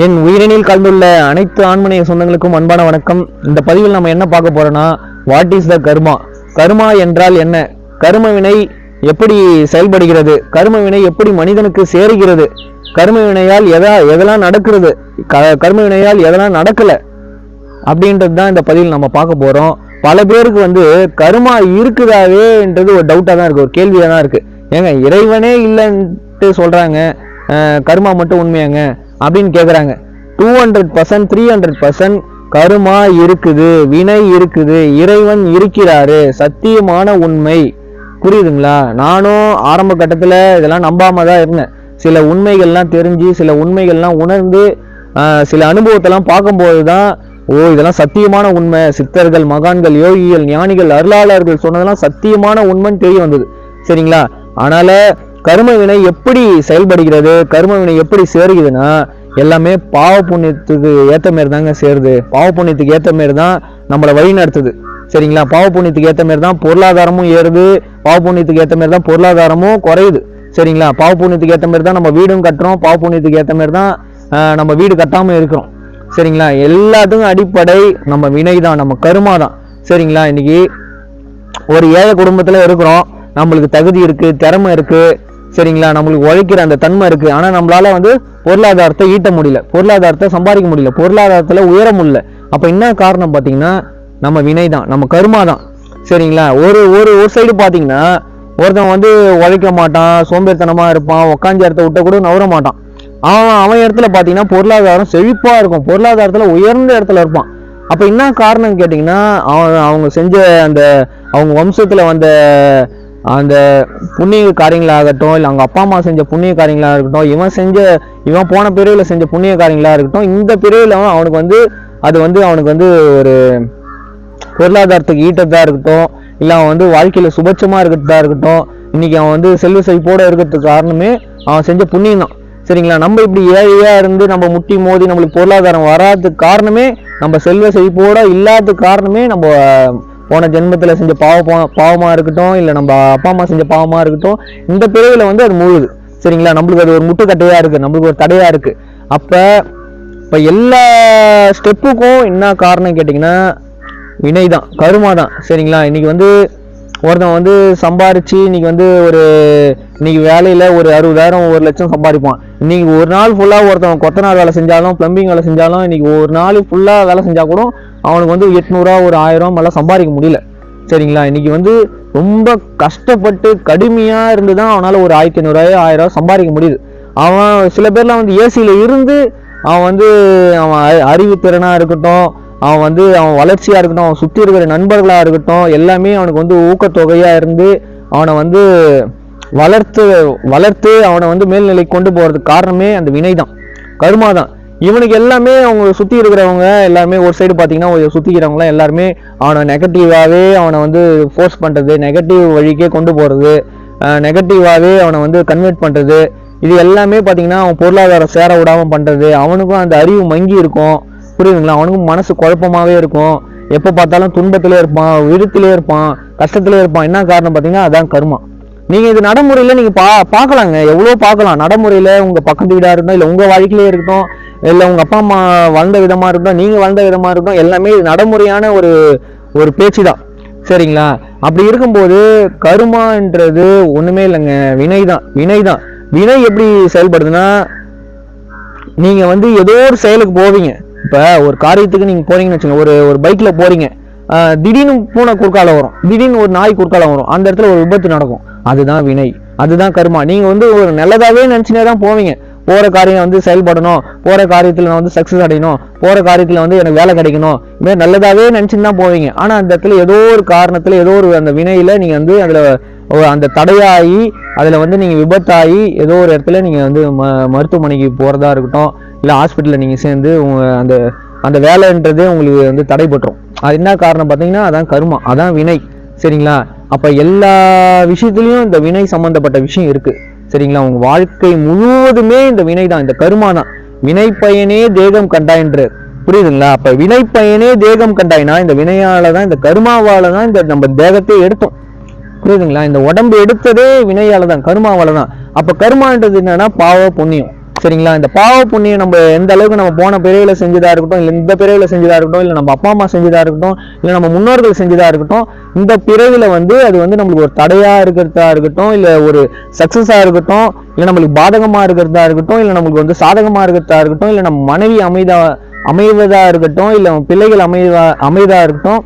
என் உயிரினில் கலந்துள்ள அனைத்து ஆண்மனைய சொந்தங்களுக்கும் அன்பான வணக்கம். இந்த பதிவில் நம்ம என்ன பார்க்க போறோம்னா, வாட் இஸ் த கர்மா? கர்மா என்றால் என்ன? கர்ம வினை எப்படி செயல்படுகிறது? கர்ம வினை எப்படி மனிதனுக்கு சேருகிறது? கர்ம வினையால் எதெல்லாம் நடக்கிறது, கர்ம வினையால் எதெல்லாம் நடக்கல அப்படின்றது தான் இந்த பதிவில் நம்ம பார்க்க போறோம். பல பேருக்கு கர்மா இருக்குதாவேன்றது ஒரு டவுட்டா தான் இருக்கு, ஒரு கேள்வியா தான் இருக்கு. ஏங்க, இறைவனே இல்லைன்ட்டு சொல்றாங்க, கர்மா மட்டும் உண்மையாங்க அப்படின்னு கேட்குறாங்க. 200% 300% கர்மா இருக்குது, வினை இருக்குது, இறைவன் இருக்கிறாரு, சத்தியமான உண்மை. புரியுதுங்களா? நானும் ஆரம்ப கட்டத்தில் இதெல்லாம் நம்பாம தான் இருந்தேன். சில உண்மைகள்லாம் தெரிஞ்சு, சில உண்மைகள்லாம் உணர்ந்து, சில அனுபவத்தெல்லாம் பார்க்கும்போது தான் இதெல்லாம் சத்தியமான உண்மை, சித்தர்கள், மகான்கள், யோகிகள், ஞானிகள், அருளாளர்கள் சொன்னதெல்லாம் சத்தியமான உண்மைன்னு தெரிய வந்தது. சரிங்களா? ஆனால கர்ம வினை எப்படி செயல்படுகிறது, கர்ம வினை எப்படி சேருகிறதுன்னா, எல்லாமே பாவ புண்ணியத்துக்கு ஏற்ற மாரி தாங்க சேருது. பாவ புண்ணியத்துக்கு ஏற்ற மாரி தான் நம்மளை வழி நடத்துது. சரிங்களா? பாவ புண்ணியத்துக்கு ஏற்ற மாரி தான் பொருளாதாரமும் ஏறுது, பாவ புண்ணியத்துக்கு ஏற்ற மாரி தான் பொருளாதாரமும் குறையுது. சரிங்களா? பாவ புண்ணியத்துக்கு ஏற்ற மாரி தான் நம்ம வீடும் கட்டுறோம், பாவ புண்ணியத்துக்கு ஏற்ற மாரி தான் நம்ம வீடு கட்டாமல் இருக்கிறோம். சரிங்களா? எல்லாத்துக்கும் அடிப்படை நம்ம வினை தான், நம்ம கர்மா தான். சரிங்களா? இன்னைக்கு ஒரு ஏழை குடும்பத்தில் இருக்கிறோம், நம்மளுக்கு தகுதி இருக்கு, திறமை இருக்கு, சரிங்களா, நம்மளுக்கு உழைக்கிற அந்த தன்மை இருக்கு. ஆனா நம்மளால பொருளாதாரத்தை ஈட்ட முடியல, பொருளாதாரத்தை சம்பாதிக்க முடியல, பொருளாதாரத்துல உயர முடியல. அப்ப என்ன காரணம் பாத்தீங்கன்னா, நம்ம வினை தான், நம்ம கர்மா தான். சரிங்களா? ஒரு ஒரு ஒரு சைடு பாத்தீங்கன்னா, ஒருத்தன் உழைக்க மாட்டான், சோம்பேறித்தனமா இருப்பான், உக்காஞ்ச இடத்த விட்ட கூட நவர மாட்டான். அவன் இடத்துல பாத்தீங்கன்னா பொருளாதாரம் செழிப்பா இருக்கும், பொருளாதாரத்துல உயர்ந்த இடத்துல இருப்பான். அப்ப என்ன காரணம் கேட்டீங்கன்னா, அவங்க செஞ்ச அவங்க வம்சத்துல அந்த புண்ணிய காரியங்களாகட்டும், இல்லை அவங்க அப்பா அம்மா செஞ்ச புண்ணிய காரியங்களாக இருக்கட்டும், இவன் போன பிரிவில் செஞ்ச புண்ணிய காரியங்களாக இருக்கட்டும், இந்த பிரிவில் அவனுக்கு அவனுக்கு ஒரு பொருளாதாரத்துக்கு ஈட்டதா இருக்கட்டும், இல்லை அவன் வாழ்க்கையில சுபட்சமா இருக்கிறதா இருக்கட்டும், இன்னைக்கு அவன் செல்வ செழிப்போட இருக்கிறதுக்கு காரணமே அவன் செஞ்ச புண்ணியம் தான். சரிங்களா? நம்ம இப்படி ஏழையா இருந்து நம்ம முட்டி மோதி நம்மளுக்கு பொருளாதாரம் வராதுக்கு காரணமே, நம்ம செல்வ செழிப்போட இல்லாததுக்கு காரணமே நம்ம போன ஜென்மத்துல செஞ்ச பாவமா இருக்கட்டும், இல்லை நம்ம அப்பா அம்மா செஞ்ச பாவமா இருக்கட்டும், இந்த பிறவில அது முழுகுது. சரிங்களா? நம்மளுக்கு அது ஒரு முட்டுக்கட்டையா இருக்கு, நம்மளுக்கு ஒரு தடையா இருக்கு. இப்ப எல்லா ஸ்டெப்புக்கும் என்ன காரணம் கேட்டீங்கன்னா, வினை தான், கர்மா தான். சரிங்களா? இன்னைக்கு ஒருத்தன் சம்பாரிச்சு இன்னைக்கு வேலையில ஒரு 60,000 1 லட்சம் சம்பாதிப்பான். இன்னைக்கு ஒரு நாள் ஃபுல்லா ஒருத்தன் கொத்தனார் வேலை செஞ்சாலும், பிளம்பிங் வேலை செஞ்சாலும், இன்னைக்கு ஒரு நாள் ஃபுல்லா வேலை செஞ்சா கூட அவனுக்கு 800 ஒரு 1000 எல்லாம் சம்பாதிக்க முடியல. சரிங்களா? இன்னைக்கு ரொம்ப கஷ்டப்பட்டு கடுமையா இருந்துதான் அவனால ஒரு 1500 1000 சம்பாதிக்க முடியுது. அவன் சில பேர்லாம் ஏசியில இருந்து அவன் அவன் அறிவுத்திறனா இருக்கட்டும், அவன் அவன் வளர்ச்சியா இருக்கட்டும், அவன் சுத்தி இருக்கிற நண்பர்களா இருக்கட்டும், எல்லாமே அவனுக்கு ஊக்கத்தொகையா இருந்து அவனை வளர்த்து அவனை மேல்நிலை கொண்டு போறதுக்கு காரணமே அந்த வினை தான், கர்மா தான். இவனுக்கு எல்லாமே அவங்க சுத்தி இருக்கிறவங்க எல்லாருமே ஒரு சைடு பாத்தீங்கன்னா, சுத்திக்கிறவங்க எல்லாருமே அவனை நெகட்டிவாவே அவனை ஃபோர்ஸ் பண்றது, நெகட்டிவ் வழிக்கே கொண்டு போறது, நெகட்டிவாவே அவனை கன்வெர்ட் பண்றது, இது எல்லாமே பாத்தீங்கன்னா அவன் பொருளாதாரம் சேர விடாம பண்றது. அவனுக்கும் அந்த அறிவு மங்கி இருக்கும். புரியுதுங்களா? அவனுக்கும் மனசு குழப்பமாவே இருக்கும், எப்ப பார்த்தாலும் துன்பத்திலே இருப்பான், விருத்திலே இருப்பான், கஷ்டத்திலே இருப்பான். என்ன காரணம் பாத்தீங்கன்னா, அதான் கர்மா. நீங்க இது நடைமுறையில நீங்க பார்க்கலாங்க, எவ்வளவு பார்க்கலாம். நடைமுறையில உங்க பக்கத்து வீடா இருக்கட்டும், இல்ல உங்க வாழ்க்கையிலே இருக்கட்டும், இல்ல உங்க அப்பா அம்மா வாழ்ந்த விதமா இருக்கட்டும், நீங்க வாழ்ந்த விதமா இருக்கட்டும், எல்லாமே நடைமுறையான ஒரு பேச்சு தான். சரிங்களா? அப்படி இருக்கும்போது கர்மான்றது ஒண்ணுமே இல்லைங்க, வினை தான். வினை எப்படி செயல்படுதுன்னா, நீங்க ஏதோ ஒரு செயலுக்கு போவீங்க. இப்ப ஒரு காரியத்துக்கு நீங்க போறீங்கன்னு வச்சுங்க, ஒரு பைக்ல போறீங்க, திடீர்னு பூனை குறுக்கால வரும், திடீர்னு ஒரு நாய் குறுக்கால வரும், அந்த இடத்துல ஒரு விபத்து நடக்கும். அதுதான் வினை, அதுதான் கர்மா. நீங்க ஒரு நல்லதாவே நினைச்சுனே தான் போவீங்க. போற காரியம் செயல்படணும், போற காரியத்துல நான் சக்சஸ் அடையணும், போற காரியத்துல எனக்கு வேலை கிடைக்கணும், இது மாதிரி நல்லதாவே நினைச்சுன்னு தான் போவீங்க. ஆனா அந்த இடத்துல ஏதோ ஒரு காரணத்துல, ஏதோ ஒரு அந்த வினையில நீங்க அதுல அந்த தடையாகி, அதுல நீங்க விபத்தாகி, ஏதோ ஒரு இடத்துல நீங்க மருத்துவமனைக்கு போறதா இருக்கட்டும், இல்ல ஹாஸ்பிட்டல்ல நீங்க சேர்ந்து அந்த வேலைன்றதே உங்களுக்கு தடைபட்டுரும். அது என்ன காரணம் பாத்தீங்கன்னா, அதான் கர்மா, அதான் வினை. சரிங்களா? அப்ப எல்லா விஷயத்திலயும் இந்த வினை சம்பந்தப்பட்ட விஷயம் இருக்கு. சரிங்களா? உங்க வாழ்க்கை முழுவதுமே இந்த வினை தான், இந்த கர்மா தான். வினை பயனே தேகம் கண்டாயின்ற, புரியுதுங்களா? அப்ப வினை பயனே தேகம் கண்டாயினா, இந்த வினையாலதான், இந்த கர்மாவால தான் இந்த நம்ம தேகத்தை எடுத்தோம். புரியுதுங்களா? இந்த உடம்பு எடுத்ததே வினையால தான், கர்மாவால தான். அப்ப கர்மான்றது என்னன்னா பாவ புண்ணியம். சரிங்களா. இந்த பாவ புண்ணியம் நம்ம எந்த அளவுக்கு நம்ம போன பிறவில செஞ்சதா இருக்கட்டும், இல்லை இந்த பிறவில செஞ்சதா இருக்கட்டும், இல்லை நம்ம அப்பா அம்மா செஞ்சதா இருக்கட்டும், இல்லை நம்ம முன்னோர்கள் செஞ்சதா இருக்கட்டும், இந்த பிறவில வந்து அது வந்து நம்மளுக்கு ஒரு தடையா இருக்கிறதா இருக்கட்டும், இல்லை ஒரு சக்சஸா இருக்கட்டும், இல்லை நம்மளுக்கு பாதகமா இருக்கிறதா இருக்கட்டும், இல்லை நம்மளுக்கு வந்து சாதகமா இருக்கிறதா இருக்கட்டும், இல்லை நம்ம மனைவி அமைவதா இருக்கட்டும், இல்லை பிள்ளைகள் அமைதா இருக்கட்டும்,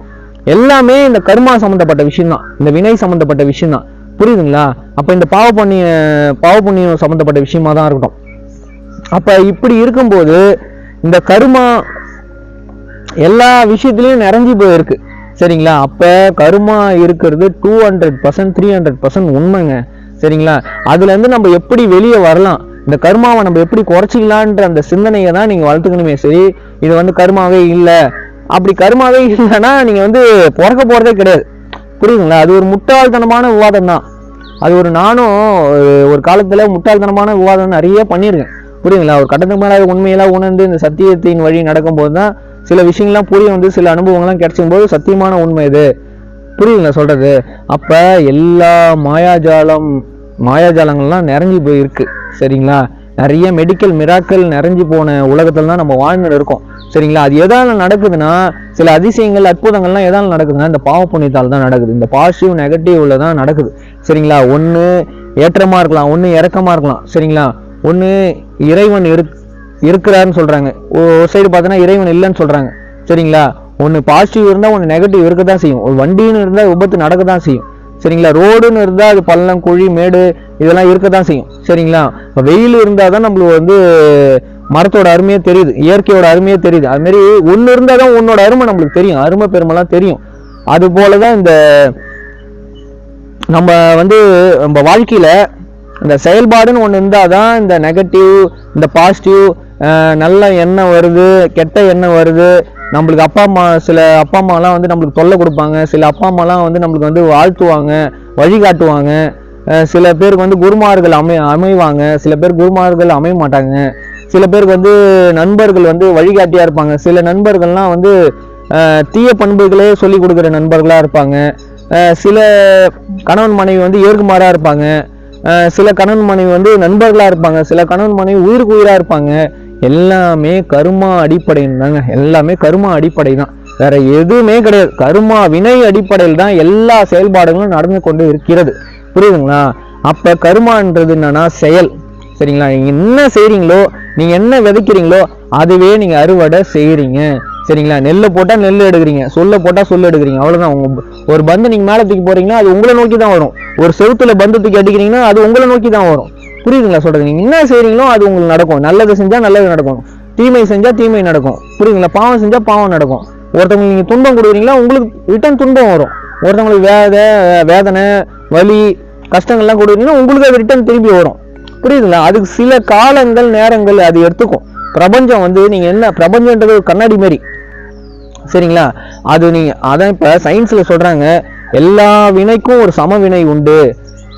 எல்லாமே இந்த கர்மா சம்பந்தப்பட்ட விஷயம் தான், இந்த வினை சம்பந்தப்பட்ட விஷயம் தான். புரியுதுங்களா? அப்ப இந்த பாவ புண்ணியம் சம்பந்தப்பட்ட விஷயமா தான் இருக்கட்டும். அப்ப இப்படி இருக்கும்போது இந்த கர்மா எல்லா விஷயத்திலையும் நிறைஞ்சு போயிருக்கு. சரிங்களா. அப்ப கர்மா இருக்கிறது 200% 300% உண்மைங்க. சரிங்களா. அதுல இருந்து நம்ம எப்படி வெளியே வரலாம், இந்த கர்மாவை நம்ம எப்படி குறைச்சிக்கலான்ற அந்த சிந்தனையை தான் நீங்க வளர்த்துக்கணுமே. சரி, இது வந்து கர்மாவே இல்லை, அப்படி கர்மாவே இல்லைன்னா நீங்க வந்து பிறக்க போறதே கிடையாது. புரியுதுங்களா? அது ஒரு முட்டாள்தனமான விவாதம் தான். அது நானும் ஒரு காலத்துல முட்டாள்தனமான விவாதம் நிறைய பண்ணியிருக்கேன். புரியுதுங்களா? ஒரு கட்டத்துக்கு மேல உண்மையெல்லாம் உணர்ந்து இந்த சத்தியத்தின் வழி நடக்கும்போது தான் சில விஷயங்கள்லாம் புரிய வந்து சில அனுபவங்கள்லாம் கிடைச்சும் போது சத்தியமான உண்மை இது. புரியுதுங்களா சொல்றது? அப்ப எல்லா மாயாஜாலங்கள்லாம் நிறைஞ்சு போயிருக்கு. சரிங்களா. நிறைய மெடிக்கல் மிராக்கள் நிறைஞ்சு போன உலகத்துல தான் நம்ம வாழ்ந்துட்டு இருக்கோம். சரிங்களா. அது எதால நடக்குதுன்னா, சில அதிசயங்கள் அற்புதங்கள்லாம் எதால நடக்குதுன்னா இந்த பாவ புண்ணியத்தால் தான் நடக்குது. இந்த பாசிட்டிவ் நெகட்டிவ்ல தான் நடக்குது. சரிங்களா. ஒண்ணு ஏற்றமா இருக்கலாம், ஒண்ணு இறக்கமா இருக்கலாம். சரிங்களா. ஒண்ணு இறைவன் இருக்கிறாருன்னு சொல்றாங்க, ஒரு சைடு பார்த்தோன்னா இறைவன் இல்லைன்னு சொல்றாங்க. சரிங்களா. ஒண்ணு பாசிட்டிவ் இருந்தா ஒண்ணு நெகட்டிவ் இருக்கதான் செய்யும். ஒரு வண்டின்னு இருந்தா விபத்து நடக்கதான் செய்யும். சரிங்களா. ரோடுன்னு இருந்தா அது பள்ளம் குழி மேடு இதெல்லாம் இருக்கதான் செய்யும். சரிங்களா. இப்போ வெயில் இருந்தாதான் நம்மளுக்கு வந்து மரத்தோட அருமையே தெரியுது, இயற்கையோட அருமையே தெரியுது. அது மாதிரி ஒண்ணு இருந்தாதான் உன்னோட அருமை நம்மளுக்கு தெரியும், அருமை பெருமைலாம் தெரியும். அது போலதான் இந்த நம்ம வந்து நம்ம வாழ்க்கையில இந்த செயல்பாடுன்னு ஒண்ணு இருந்தாதான் இந்த நெகட்டிவ் இந்த பாசிட்டிவ் நல்ல எண்ணம் வருது, கெட்ட எண்ணம் வருது. நம்மளுக்கு சில அப்பா அம்மாலாம் வந்து நம்மளுக்கு தொல்லை கொடுப்பாங்க, சில அப்பா அம்மாலாம் வந்து நம்மளுக்கு வந்து வாழ்த்துவாங்க, வழிகாட்டுவாங்க. சில பேருக்கு வந்து குருமார்கள் அமைவாங்க, சில பேர் குருமார்கள் அமைய மாட்டாங்க. சில பேருக்கு வந்து நண்பர்கள் வந்து வழிகாட்டியா இருப்பாங்க. சில நண்பர்கள்லாம் வந்து தீய பண்புகளே சொல்லி கொடுக்குற நண்பர்களா இருப்பாங்க. சில கணவன் மனைவி வந்து ஏற்குமாறா இருப்பாங்க. சில கணவன் மனைவி வந்து நண்பர்களா இருப்பாங்க. சில கணவன் மனைவி உயிருக்கு உயிரா இருப்பாங்க. எல்லாமே கர்மா அடிப்படையில் தாங்க. எல்லாமே கர்மா அடிப்படை தான், வேற எதுவுமே கிடையாது. கர்மா வினை அடிப்படையில் தான் எல்லா செயல்பாடுகளும் நடந்து கொண்டு இருக்கிறது. புரியுதுங்களா? அப்ப கர்மான்றது என்னன்னா செயல். சரிங்களா. நீங்க என்ன செய்றீங்களோ, நீங்க என்ன விதைக்கிறீங்களோ அதுவே நீங்க அறுவடை செய்யறீங்க. சரிங்களா. நெல்லை போட்டா நெல் எடுக்கிறீங்க, சொல்ல போட்டா சொல்ல எடுக்கிறீங்க, அவ்வளவுதான். ஒரு பந்து நீங்க மேல தூக்கி போறீங்கன்னா அது உங்களை நோக்கி தான் வரும். ஒரு செவுத்துல பந்து தூக்கி அடிக்கிறீங்கன்னா அது உங்களை நோக்கி தான் வரும். புரியுதுங்களா சொல்றது? நீங்க என்ன செய்றீங்களோ அது உங்களுக்கு நடக்கும். நல்லது செஞ்சா நல்லது நடக்கும், தீமை செஞ்சா தீமை நடக்கும். புரியுதுங்களா? பாவம் செஞ்சா பாவம் நடக்கும். ஒருத்தவங்களுக்கு நீங்க துன்பம் கொடுக்குறீங்களா, உங்களுக்கு ரிட்டர்ன் துன்பம் வரும். ஒருத்தவங்களுக்கு வேதனை வலி கஷ்டங்கள்லாம் கொடுக்குறீங்கன்னா உங்களுக்கு அது ரிட்டர்ன் திரும்பி வரும். புரியுதுங்களா? அதுக்கு சில காலங்கள் நேரங்கள் அது எடுத்துக்கும். பிரபஞ்சம் வந்து நீங்க என்ன, பிரபஞ்சம்ன்றது ஒரு கண்ணாடி மாதிரி. சரிங்களா. அது நீங்க அதான் இப்ப சயின்ஸ்ல சொல்றாங்க, எல்லா வினைக்கும் ஒரு சமவினை உண்டு.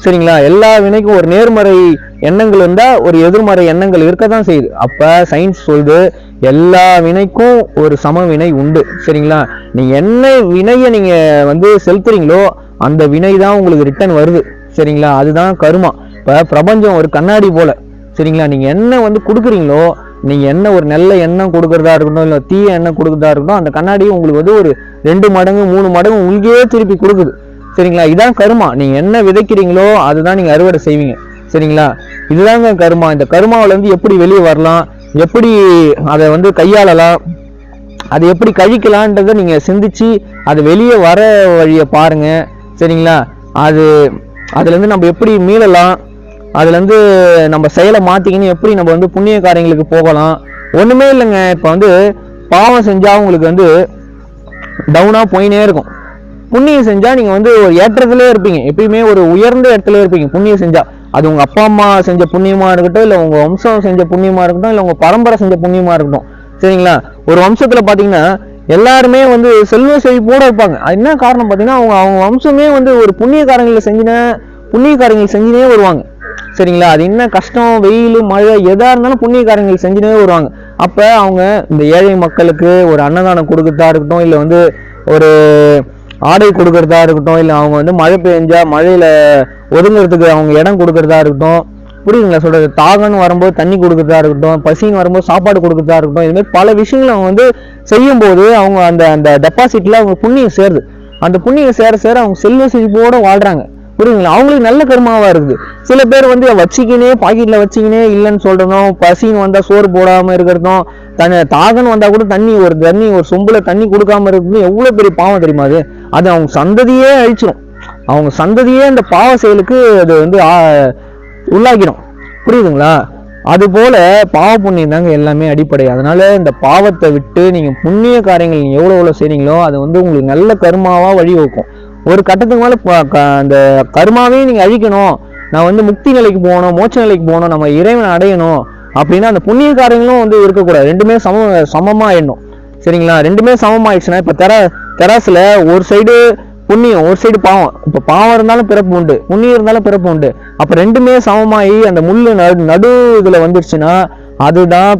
சரிங்களா. எல்லா வினைக்கும் ஒரு நேர்மறை எண்ணங்கள் இருந்தா ஒரு எதிர்மறை எண்ணங்கள் இருக்கதான் செய்யுது. அப்ப சயின்ஸ் சொல்லுது எல்லா வினைக்கும் ஒரு சமவினை உண்டு. சரிங்களா. நீங்க என்ன வினையை நீங்க வந்து செலுத்துறீங்களோ அந்த வினை தான் உங்களுக்கு ரிட்டர்ன் வருது. சரிங்களா. அதுதான் கர்மா. இப்ப பிரபஞ்சம் ஒரு கண்ணாடி போல. சரிங்களா. நீங்க என்ன வந்து கொடுக்குறீங்களோ, நீங்க என்ன ஒரு நல்ல எண்ணம் கொடுக்கறதா இருக்கட்டும், இல்ல தீய எண்ணம் கொடுக்கறதா இருக்கட்டும், அந்த கண்ணாடி உங்களுக்கு வந்து ஒரு 2 மடங்கு 3 மடங்கு உங்களுக்கே திருப்பி கொடுக்குது. சரிங்களா. இதான் கர்மா. நீங்க என்ன விதைக்கிறீங்களோ அதுதான் நீங்க அறுவடை செய்வீங்க. சரிங்களா. இதுதாங்க கர்மா. இந்த கர்மாவில இருந்து எப்படி வெளியே வரலாம், எப்படி அதை வந்து கையாளலாம், அதை எப்படி கழிக்கலான்றதை நீங்க சிந்திச்சு அது வெளியே வர வழியை பாருங்க. சரிங்களா. அதுல இருந்து நம்ம எப்படி மீளலாம், அதுல இருந்து நம்ம செயலை மாத்திக்கின்னு எப்படி நம்ம வந்து புண்ணிய காரியங்களுக்கு போகலாம். ஒண்ணுமே இல்லைங்க. இப்ப வந்து பாவம் செஞ்சா உங்களுக்கு வந்து டவுனா போயினே இருக்கும். புண்ணியம் செஞ்சா நீங்க வந்து ஒரு ஏற்றத்திலே இருப்பீங்க, எப்பயுமே ஒரு உயர்ந்த இடத்துல இருப்பீங்க. புண்ணியம் செஞ்சா அது உங்க அப்பா அம்மா செஞ்ச புண்ணியமா இருக்கட்டும், இல்ல உங்க வம்சம் செஞ்ச புண்ணியமா இருக்கட்டும், இல்ல உங்க பரம்பரை செஞ்ச புண்ணியமா இருக்கட்டும். சரிங்களா. ஒரு வம்சத்துல பாத்தீங்கன்னா எல்லாருமே வந்து செல்வ செழிப்போட இருப்பாங்க. அது என்ன காரணம் பாத்தீங்கன்னா அவங்க வம்சமே வந்து ஒரு புண்ணிய காரியங்களை செஞ்சுனே வருவாங்க. சரிங்களா. அது என்ன கஷ்டம், வெயில் மழை எதா இருந்தாலும் புண்ணிய காரியங்கள் செஞ்சுனே வருவாங்க. அப்ப அவங்க இந்த ஏழை மக்களுக்கு ஒரு அன்னதானம் கொடுக்கறதா இருக்கட்டும், இல்ல வந்து ஒரு ஆடை கொடுக்கறதா இருக்கட்டும், இல்ல அவங்க வந்து மழை பெஞ்சா மழையில ஒதுங்கிறதுக்கு அவங்க இடம் கொடுக்கறதா இருக்கட்டும், புரியுதுங்களா சொல்றது? தாகம்னு வரும்போது தண்ணி கொடுக்குறதா இருக்கட்டும், பசின்னு வரும்போது சாப்பாடு கொடுக்குறதா இருக்கட்டும், இது மாதிரி பல விஷயங்களை அவங்க வந்து செய்யும் போது அவங்க அந்த அந்த டெபாசிட்ல அவங்க புண்ணியம் சேருது. அந்த புண்ணியம் சேர சேர அவங்க செல்வ செழிப்போட வாழ்றாங்க. புரியுதுங்களா? அவங்களுக்கு நல்ல கர்மாவா இருக்குது. சில பேர் வந்து வச்சுக்கினே பாக்கெட்ல வச்சுக்கினே இல்லைன்னு சொல்றதும், பசின்னு வந்தா சோறு போடாம இருக்கிறதும், தாகன்னு வந்தா கூட ஒரு சொம்புல தண்ணி கொடுக்காம இருக்கிறதும் எவ்வளவு பெரிய பாவம் தெரியுமா? அது அவங்க சந்ததியே அழிச்சிடும். அவங்க சந்ததியே அந்த பாவ செயலுக்கு அது வந்து உள்ளாகிடும். புரியுதுங்களா? அது போல பாவ புண்ணியம் தாங்க எல்லாமே அடிப்படை. அதனால இந்த பாவத்தை விட்டு நீங்க புண்ணிய காரியங்கள் நீங்க எவ்வளவு செய்றீங்களோ அது வந்து உங்களுக்கு நல்ல கர்மாவா வழிவகுக்கும். ஒரு கட்டத்துக்கு மேல அந்த கர்மாவே நீங்க அழிக்கணும், நான் வந்து முக்தி நிலைக்கு போகணும், மோட்ச நிலைக்கு போகணும், நம்ம இறைவனை அடையணும் அப்படின்னா அந்த புண்ணிய காரியங்களும் வந்து இருக்கக்கூடாது. ரெண்டுமே சமமா ஆயிடணும். சரிங்களா? ரெண்டுமே சமமாயிடுச்சுன்னா இப்ப தெராசுல ஒரு சைடு புண்ணியம் ஒரு சைடு பாவம். இப்ப பாவம் இருந்தாலும் பிறப்பு உண்டு, புண்ணியம் இருந்தாலும் பிறப்பு உண்டு. அப்ப ரெண்டுமே சமமாயி அந்த முள்ளு நடு இதுல வந்துருச்சுன்னா அதுதான்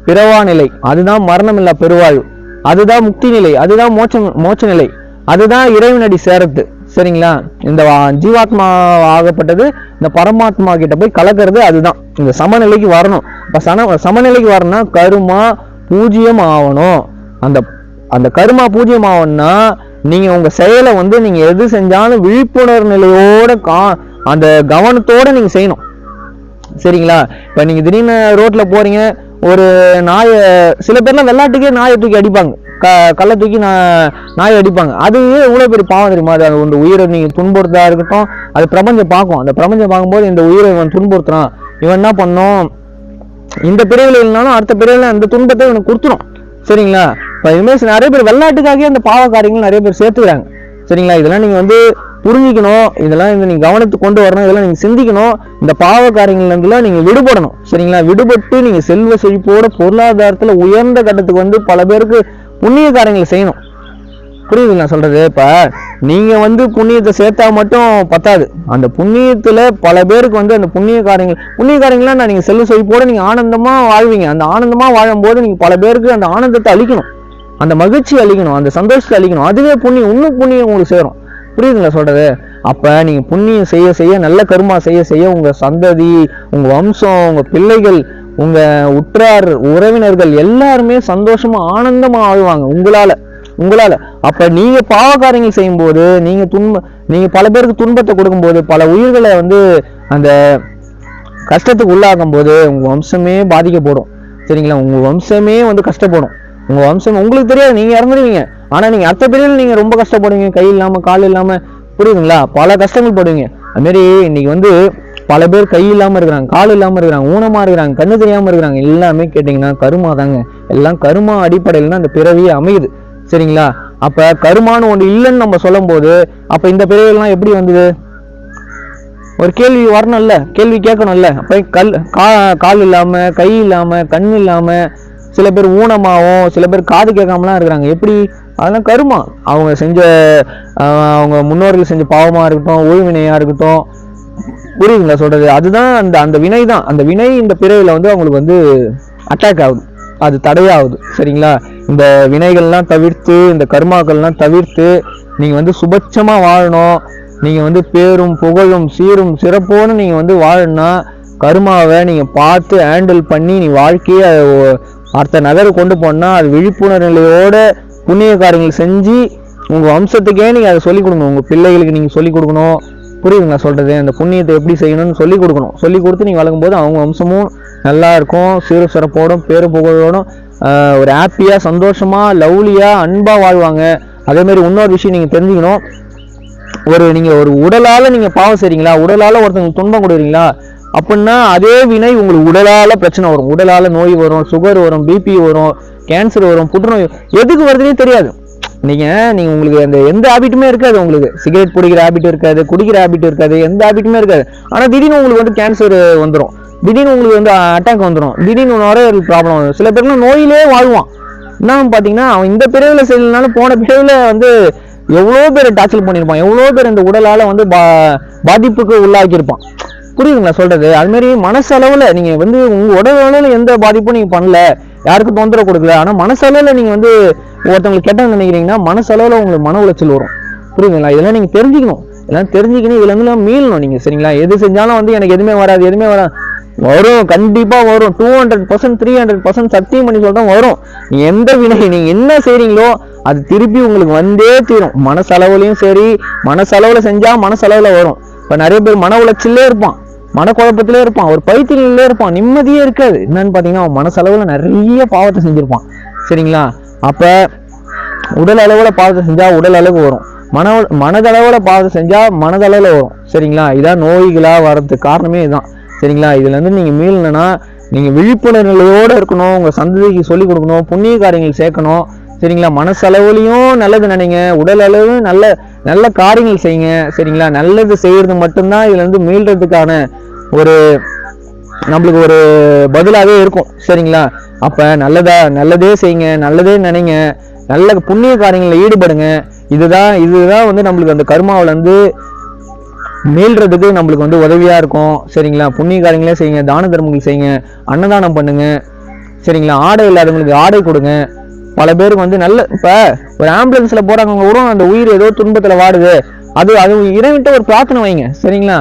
பிறவா நிலை, அதுதான் மரணம் இல்லா பெருவாழ்வு, அதுதான் முக்தி நிலை, அதுதான் மோட்ச நிலை, அதுதான் இறைவனடி சேரத்து. சரிங்களா? இந்த ஜீவாத்மா ஆகப்பட்டது இந்த பரமாத்மா கிட்ட போய் கலக்கிறது. அதுதான் இந்த சமநிலைக்கு வரணும். இப்ப சமநிலைக்கு வரணும்னா கருமா பூஜ்யம் ஆகணும். அந்த அந்த கருமா பூஜ்யம் ஆகணும்னா நீங்க உங்க செயலை வந்து நீங்க எது செஞ்சாலும் விழிப்புணர்வு நிலையோட அந்த கவனத்தோட நீங்க செய்யணும். சரிங்களா? இப்ப நீங்க திடீர்னு ரோட்ல போறீங்க, ஒரு நாயை, சில பேர்லாம் வெள்ளாட்டுக்கே நாயை தூக்கி அடிப்பாங்க, கல்லை தூக்கி நாயை அடிப்பாங்க. அது எவ்வளவு பெரிய பாவம் தெரியுமா? அது அந்த உயிரை நீங்க துன்புறுத்தா இருக்கட்டும், அது பிரபஞ்சம் பார்க்கும். அந்த பிரபஞ்சம் பார்க்கும்போது இந்த உயிரை இவன் துன்புறுத்துறான், இவன் என்ன பண்ணும், இந்த பிரிவில் இல்லைனாலும் அடுத்த பிரிவில் அந்த துன்பத்தை இவனுக்கு கொடுத்துரும். சரிங்களா? இப்போ இதுமாதிரி நிறைய பேர் வெள்ளாட்டுக்காகவே அந்த பாவ காரியங்கள் நிறைய பேர் சேர்த்துக்கிறாங்க. சரிங்களா? இதெல்லாம் நீங்க வந்து புரிஞ்சிக்கணும், இதெல்லாம் நீங்க கவனத்துக்கு கொண்டு வரணும், இதெல்லாம் நீங்க சிந்திக்கணும். இந்த பாவ காரியங்கள்ல இருந்துலாம் நீங்க விடுபடணும். சரிங்களா? விடுபட்டு நீங்க செல்வ செழிப்போட பொருளாதாரத்துல உயர்ந்த கட்டத்துக்கு வந்து பல பேருக்கு புண்ணிய காரியங்களை செய்யணும். புரியுது நான் சொல்றது? இப்ப நீங்க வந்து புண்ணியத்தை சேர்த்தா மட்டும் பத்தாது. அந்த புண்ணியத்துல பல பேருக்கு வந்து அந்த புண்ணிய காரியங்கள்லாம் நீங்க செல்வ செழிப்போட நீங்க ஆனந்தமா வாழ்வீங்க. அந்த ஆனந்தமா வாழும் போது நீங்க பல பேருக்கு அந்த ஆனந்தத்தை அளிக்கணும், அந்த மகிழ்ச்சி அளிக்கணும், அந்த சந்தோஷத்தை அளிக்கணும். அதுவே புண்ணியம், இன்னும் புண்ணியம் உங்களுக்கு சேரும். புரியுதுங்களா சொல்றது? அப்ப நீங்க புண்ணியம் செய்ய செய்ய, நல்ல கர்மா செய்ய செய்ய உங்க சந்ததி, உங்க வம்சம், உங்க பிள்ளைகள், உங்க உற்றார் உறவினர்கள் எல்லாருமே சந்தோஷமா ஆனந்தமா வாழ்வாங்க உங்களால. அப்ப நீங்க பாவ காரியங்கள் செய்யும் போது, நீங்க பல பேருக்கு துன்பத்தை கொடுக்கும் போது, பல உயிர்களை வந்து அந்த கஷ்டத்துக்கு உள்ளாகும் போது உங்க வம்சமே பாதிக்கப்படும். சரிங்களா? உங்க வம்சமே வந்து கஷ்டப்படும். உங்க வம்சம் உங்களுக்கு தெரியாது, நீங்க இறந்துருவீங்க. ஆனா நீங்க அடுத்த பிரிவில் நீங்க ரொம்ப கஷ்டப்படுவீங்க, கை இல்லாம கால் இல்லாம. புரியுதுங்களா? பல கஷ்டங்கள் படுவீங்க. அது மாதிரி இன்னைக்கு வந்து பல பேர் கை இல்லாம இருக்கிறாங்க, கால் இல்லாம இருக்கிறாங்க, ஊனமா இருக்கிறாங்க, கண்ணு தெரியாம இருக்கிறாங்க. எல்லாமே கேட்டீங்கன்னா கருமா தாங்க. எல்லாம் கருமா அடிப்படையில் தான் அந்த பிறவியே அமையுது. சரிங்களா? அப்ப கருமானு ஒன்று இல்லைன்னு நம்ம சொல்லும் போது அப்ப இந்த பிறவிலாம் எப்படி வந்தது? ஒரு கேள்வி வரணும்ல, கேள்வி கேட்கணும்ல. அப்ப கால் இல்லாம, கை இல்லாம, கண் இல்லாம, சில பேர் ஊனமாவும், சில பேர் காது கேட்காமலாம் இருக்கிறாங்க. எப்படி? அதெல்லாம் கருமா. அவங்க முன்னோர்கள் செஞ்ச பாவமா இருக்கட்டும், ஊழ்வினையா இருக்கட்டும். புரியுதுங்களா சொல்றது? அதுதான் அந்த வினை தான். அந்த வினை இந்த பிறவில வந்து அவங்களுக்கு வந்து அட்டாக் ஆகுது, அது தடையாகுது. சரிங்களா? இந்த வினைகள்லாம் தவிர்த்து, இந்த கர்மாக்கள்லாம் தவிர்த்து நீங்க வந்து சுபட்சமா வாழணும். நீங்க வந்து பேரும் புகழும் சீரும் சிறப்போன்னு நீங்க வந்து வாழணும்னா கர்மாவை நீங்க பார்த்து ஹேண்டில் பண்ணி நீ வாழ்க்கையை அடுத்த நகரை கொண்டு போனா அது விழிப்புணர்வு நிலையோட புண்ணிய காரியங்கள் செஞ்சு உங்க வம்சத்துக்கே நீங்க அதை சொல்லிக் கொடுக்கணும். உங்க பிள்ளைகளுக்கு நீங்க சொல்லிக் கொடுக்கணும். புரியுதுங்களா சொல்றது? அந்த புண்ணியத்தை எப்படி செய்யணும்னு சொல்லிக் கொடுக்கணும். சொல்லிக் கொடுத்து நீங்க வளர்க்கும் போது அவங்க வம்சமும் நல்லா இருக்கும், சீரு சிறப்போடும் பேரு புகழோடும் ஒரு ஹாப்பியா, சந்தோஷமா, லவ்லியா, அன்பா வாழ்வாங்க. அதே மாதிரி இன்னொரு விஷயம் நீங்க தெரிஞ்சுக்கணும். நீங்க ஒரு உடலால நீங்க பாவம் செய்றீங்களா, உடலால ஒருத்தவங்களுக்கு துன்பம் கொடுக்குறீங்களா அப்படின்னா அதே வினை உங்களுக்கு உடலால பிரச்சனை வரும். உடலால நோய் வரும், சுகர் வரும், பிபி வரும், கேன்சர் வரும், புற்றுநோய். எதுக்கு வருதுன்னே தெரியாது. நீங்க உங்களுக்கு அந்த எந்த ஹேபிட்டுமே இருக்காது. உங்களுக்கு சிகரெட் பிடிக்கிற ஹேபிட் இருக்காது, குடிக்கிற ஹேபிட் இருக்காது, எந்த ஹேபிட்டுமே இருக்காது. ஆனா திடீர்னு உங்களுக்கு வந்து கேன்சர் வந்துடும், திடீர்னு உங்களுக்கு வந்து அட்டாக் வந்துடும், திடீர்னு நிறைய ப்ராப்ளம் வரும். சில பேர்லாம் நோயிலே வாழ்வான். என்ன பாத்தீங்கன்னா அவன் இந்த பிறவில செய்யலனாலும் போன பிறவில வந்து எவ்வளோ பேர் டார்ச்சர் பண்ணியிருப்பான், எவ்வளோ பேர் இந்த உடலால வந்து பாதிப்புக்கு உள்ளாக்கியிருப்பான். புரியுதுங்களா சொல்றது? அது மாதிரி மனசளவுல நீங்க வந்து உங்க உடல் அளவுல எந்த பாதிப்பும் நீங்க பண்ணல, யாருக்கும் தொந்தரவு கொடுக்கல. ஆனா மனசளவுல நீங்க வந்து ஒருத்தவங்களுக்கு கெட்ட நினைக்கிறீங்கன்னா மனசளவுல உங்களுக்கு மன உளைச்சல் வரும். புரியுதுங்களா? இதெல்லாம் நீங்க தெரிஞ்சுக்கணும். இதெல்லாம் தெரிஞ்சுக்கணும். இதுல இருந்து மீளணும் நீங்க. சரிங்களா? எது செஞ்சாலும் வந்து எனக்கு எதுவுமே வராது வரும், கண்டிப்பா வரும். 200% 300% சத்தியம் பண்ணி சொல்றோம், வரும். எந்த வினை நீங்க என்ன செய்றீங்களோ அது திருப்பி உங்களுக்கு வந்தே தீரும். மனசளவுலையும் சரி, மனசளவுல செஞ்சா மனசளவுல வரும். இப்ப நிறைய பேர் மன உளைச்சலே இருப்பான், மனக்குழப்பத்திலே இருப்பான், ஒரு பைத்தியத்திலே இருப்பான், நிம்மதியே இருக்காது. என்னன்னு பாத்தீங்கன்னா அவன் மனசளவுல நிறைய பாவத்தை செஞ்சிருப்பான். சரிங்களா? அப்ப உடல் அளவுல பாவத்தை செஞ்சா உடல் அளவுக்கு வரும், மனதளவுல பாவத்தை செஞ்சா மனதளவுல வரும். சரிங்களா? இதான் நோய்களா வர்றதுக்கு காரணமே இதுதான். சரிங்களா? இதுல இருந்து நீங்க மீளணும்னா நீங்க விழிப்புணர்வுகளோட இருக்கணும், உங்க சந்ததிக்கு சொல்லிக் கொடுக்கணும், புண்ணிய காரியங்கள் சேர்க்கணும். சரிங்களா? மனசளவுலையும் நல்லது நினைங்க, உடல் அளவு நல்ல நல்ல காரியங்கள் செய்யுங்க. சரிங்களா? நல்லது செய்யறது மட்டும்தான் இதுல இருந்து மீள்றதுக்கான ஒரு நம்மளுக்கு ஒரு பதிலாகவே இருக்கும். சரிங்களா? அப்ப நல்லதே செய்யுங்க, நல்லதே நினைங்க, நல்ல புண்ணிய காரியங்களில் ஈடுபடுங்க. இதுதான் வந்து நம்மளுக்கு அந்த கர்மாவில இருந்து மீள்றதுக்கு நம்மளுக்கு வந்து உதவியா இருக்கும். சரிங்களா? புண்ணிய காரியங்களே செய்யுங்க, தான தர்மங்கள் செய்யுங்க, அன்னதானம் பண்ணுங்க. சரிங்களா? ஆடை இல்லாதவங்களுக்கு ஆடை கொடுங்க. பல பேருக்கு வந்து இப்ப ஒரு ஆம்புலன்ஸ்ல போறாங்க கூட அந்த உயிர் ஏதோ துன்பத்துல வாடுது, அது இறைவன்கிட்ட ஒரு பிரார்த்தனை வைங்க. சரிங்களா?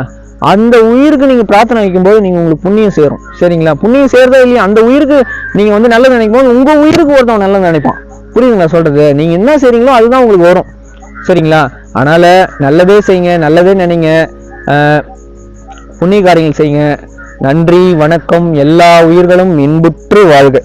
அந்த உயிருக்கு நீங்க பிரார்த்தனை வைக்கும் போது நீங்க உங்களுக்கு புண்ணியம் சேரும். சரிங்களா? புண்ணியம் சேர்றதோ இல்லையா, அந்த உயிருக்கு நீங்க வந்து நல்லது நினைக்கும் போது உங்க உயிருக்கு ஒருத்தவங்க நல்லது நினைப்பான். புரியுதுங்களா சொல்றது? நீங்க என்ன செய்றீங்களோ அதுதான் உங்களுக்கு வரும். சரிங்களா? அதனால நல்லதே செய்யுங்க, நல்லதே நினைங்க, புண்ணிய காரியங்கள் செய்யுங்க. நன்றி, வணக்கம். எல்லா உயிர்களும் இன்புற்று வாழ்க.